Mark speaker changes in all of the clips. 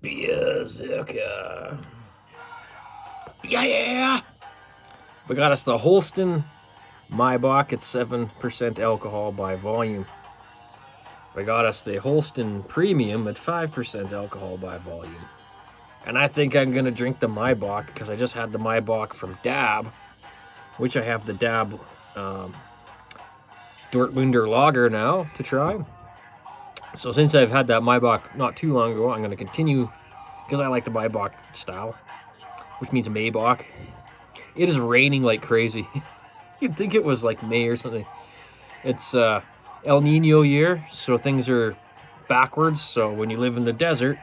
Speaker 1: Beerzerker. Yeah! We got us the Holsten Maibock at 7% alcohol by volume. We got us the Holsten Premium at 5% alcohol by volume. And I think I'm going to drink the Maibock because I just had the Maibock from Dab, which I have the Dab Dortmunder Lager now to try. So since I've had that Maibock not too long ago, I'm going to continue because I like the Maibock style, which means Maibock. It is raining like crazy. You'd think it was like May or something. It's El Nino year, so things are backwards. So when you live in the desert,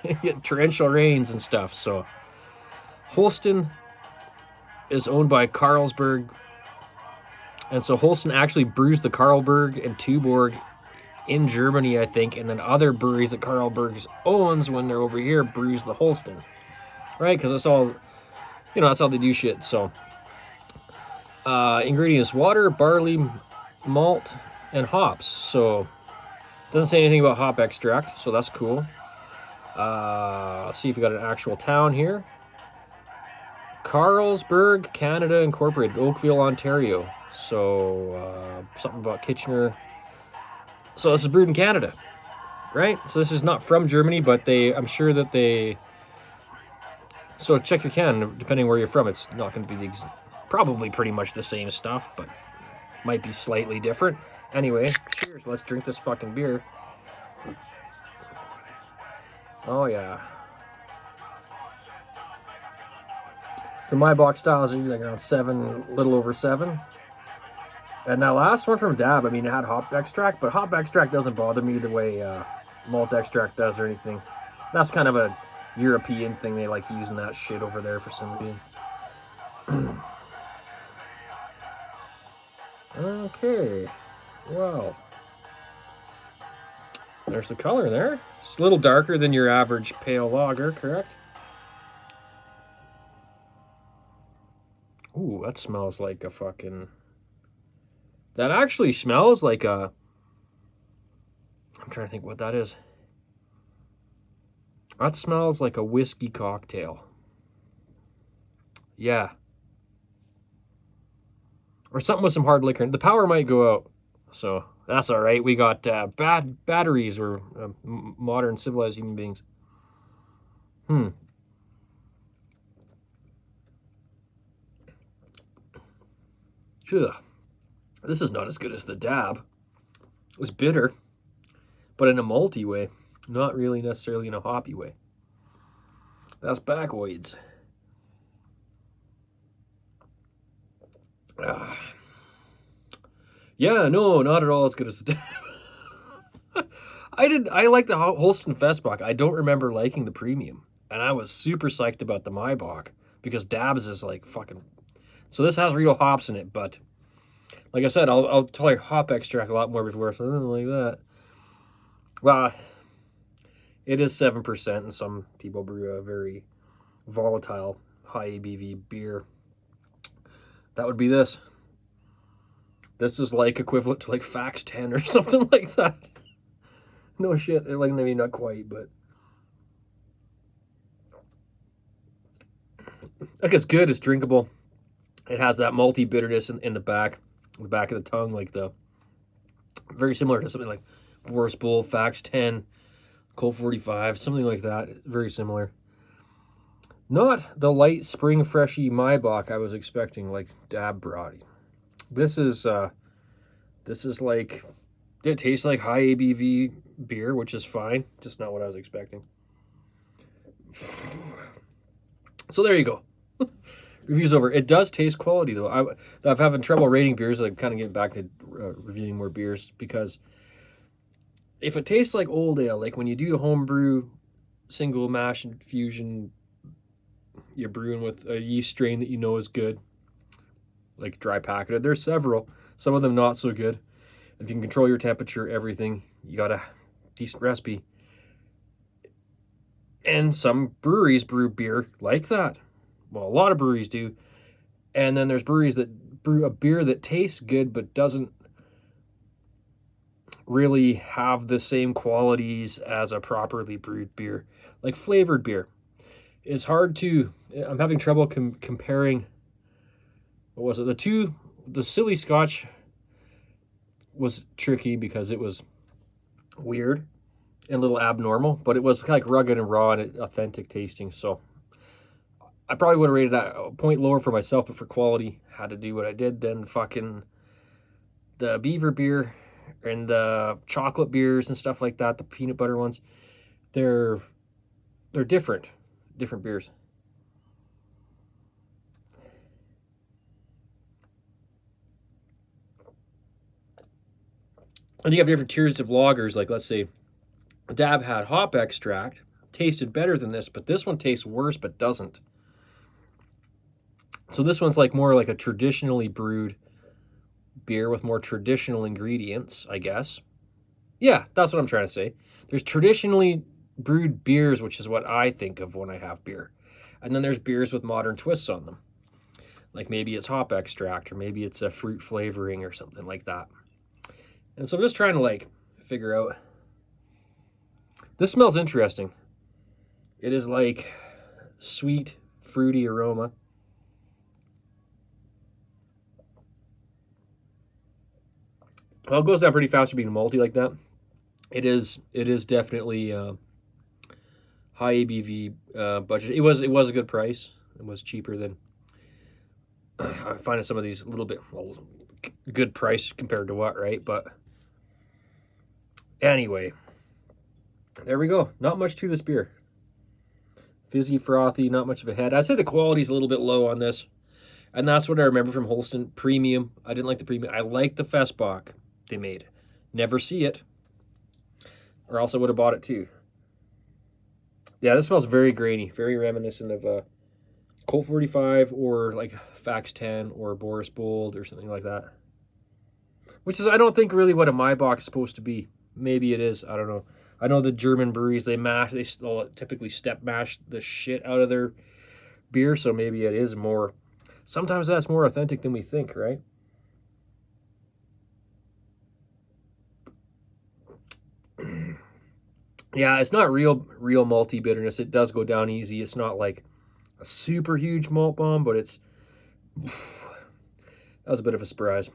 Speaker 1: you get torrential rains and stuff. So Holsten is owned by Carlsberg. And so Holsten actually brews the Carlsberg and Tuborg in Germany, I think. And then other breweries that Carlsberg owns when they're over here brews the Holsten. Right? Because that's all, that's how they do shit. So ingredients: water, barley, malt, and hops. So doesn't say anything about hop extract, so that's cool. Let's see if we got an actual town here. Carlsberg, Canada Incorporated, Oakville, Ontario. So something about Kitchener. So this is brewed in Canada, right? So this is not from Germany, but I'm sure that they. So check your can, depending where you're from. It's not going to be probably pretty much the same stuff, but might be slightly different. Anyway, cheers. Let's drink this fucking beer. Oh, yeah. So my box style is usually like around 7, little over 7. And that last one from Dab, I mean, it had hop extract, but hop extract doesn't bother me the way malt extract does or anything. That's kind of a European thing. They like using that shit over there for some reason. Okay. Wow. There's the color there. It's a little darker than your average pale lager, correct? Ooh, that smells like a fucking... That actually smells like a... I'm trying to think what that is. That smells like a whiskey cocktail. Yeah. Or something with some hard liquor. The power might go out, so that's all right. We got bad batteries. We're modern civilized human beings. Ugh. This is not as good as the Dab. It was bitter, but in a malty way, not really necessarily in a hoppy way. That's backwards. Yeah, no, not at all as good as the Dab. I like the Holsten Festbach. I don't remember liking the premium. And I was super psyched about the Maibock because Dab's is like fucking... So this has real hops in it, but like I said, I'll tolerate hop extract a lot more before, so I don't like that. Well, it is 7%, and some people brew a very volatile, high ABV beer. That would be this. This is like equivalent to like Fax 10 or something like that. No shit, like maybe not quite, but like it's good, it's drinkable. It has that malty bitterness in the back of the tongue, like very similar to something like Boris Bull, Fax 10, Colt 45, something like that. Very similar. Not the light spring freshy Maibock I was expecting, like Dab brought. This is like, it tastes like high ABV beer, which is fine. Just not what I was expecting. So there you go. Review's over. It does taste quality, though. I'm having trouble rating beers. I'm kind of getting back to reviewing more beers because if it tastes like old ale, like when you do a homebrew single mash infusion, you're brewing with a yeast strain that you know is good, like dry packeted. There's several. Some of them not so good. If you can control your temperature, everything, you got a decent recipe. And some breweries brew beer like that. Well, a lot of breweries do. And then there's breweries that brew a beer that tastes good but doesn't really have the same qualities as a properly brewed beer. Like flavored beer. It's hard to, I'm having trouble comparing, what was it? The Silly Scotch was tricky because it was weird and a little abnormal, but it was kind of like rugged and raw and authentic tasting. So I probably would have rated that a point lower for myself, but for quality, had to do what I did. Then fucking the Beaver beer and the chocolate beers and stuff like that, the peanut butter ones, they're different beers. And you have different tiers of lagers. Like, let's say Dab had hop extract, tasted better than this, but this one tastes worse but doesn't. So this one's like more like a traditionally brewed beer with more traditional ingredients, I guess. Yeah, that's what I'm trying to say. There's traditionally brewed beers, which is what I think of when I have beer. And then there's beers with modern twists on them. Like maybe it's hop extract, or maybe it's a fruit flavoring or something like that. And so I'm just trying to like figure out. This smells interesting. It is like sweet, fruity aroma. Well, it goes down pretty fast for being malty like that. It is definitely high ABV budget. It was a good price. It was cheaper than I find some of these a little bit, well, good price compared to what, right? But anyway, there we go. Not much to this beer. Fizzy, frothy, not much of a head. I'd say the quality's a little bit low on this. And that's what I remember from Holsten. Premium. I didn't like the premium. I like the Festbach they made. Never see it. Or else I would have bought it too. Yeah, this smells very grainy. Very reminiscent of Colt 45 or like Fax 10 or Boris Bold or something like that. Which is, I don't think, really what a Maibock is supposed to be. Maybe it is. I don't know. I know the German breweries, they typically step mash the shit out of their beer, so maybe it is more. Sometimes that's more authentic than we think, right? Yeah, it's not real malty bitterness. It does go down easy. It's not like a super huge malt bomb, but it's that was a bit of a surprise.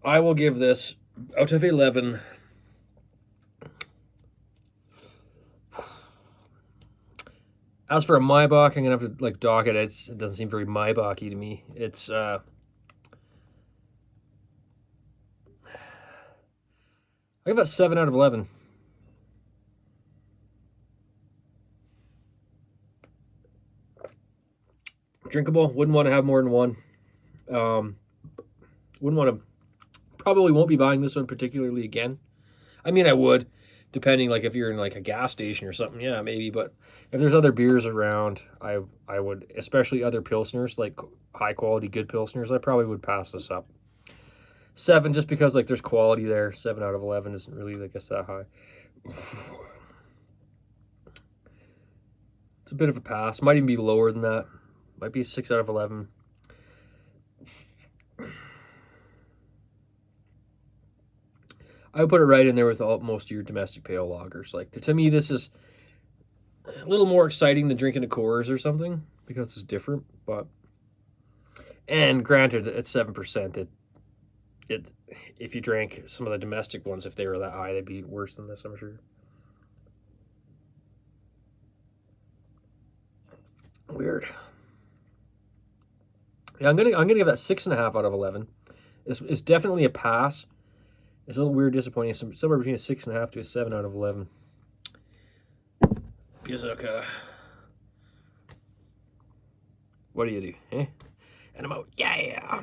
Speaker 1: I will give this out of 11. As for a Maibock, I'm gonna have to like dock it. It doesn't seem very Maibocky to me. It's I give it 7 out of 11. Drinkable. Wouldn't want to have more than one. Wouldn't want to. Probably won't be buying this one particularly again. I mean, I would, depending, like if you're in like a gas station or something. Yeah, maybe. But if there's other beers around, I would, especially other pilsners, like high quality good pilsners. I probably would pass this up. 7, just because like there's quality there. 7 out of 11 isn't really, I guess, that high. It's a bit of a pass. Might even be lower than that. Might be 6 out of 11. I would put it right in there with most of your domestic pale lagers. Like, to me, this is a little more exciting than drinking a Coors or something, because it's different. But, and granted, at 7%, if you drank some of the domestic ones, if they were that high, they'd be worse than this, I'm sure. Weird. Yeah, I'm gonna give that 6.5 out of 11. It's definitely a pass. It's a little weird, disappointing. Somewhere between a 6.5 to a 7 out of 11. Beerzerker. What do you do? Eh? And I'm out. Yeah.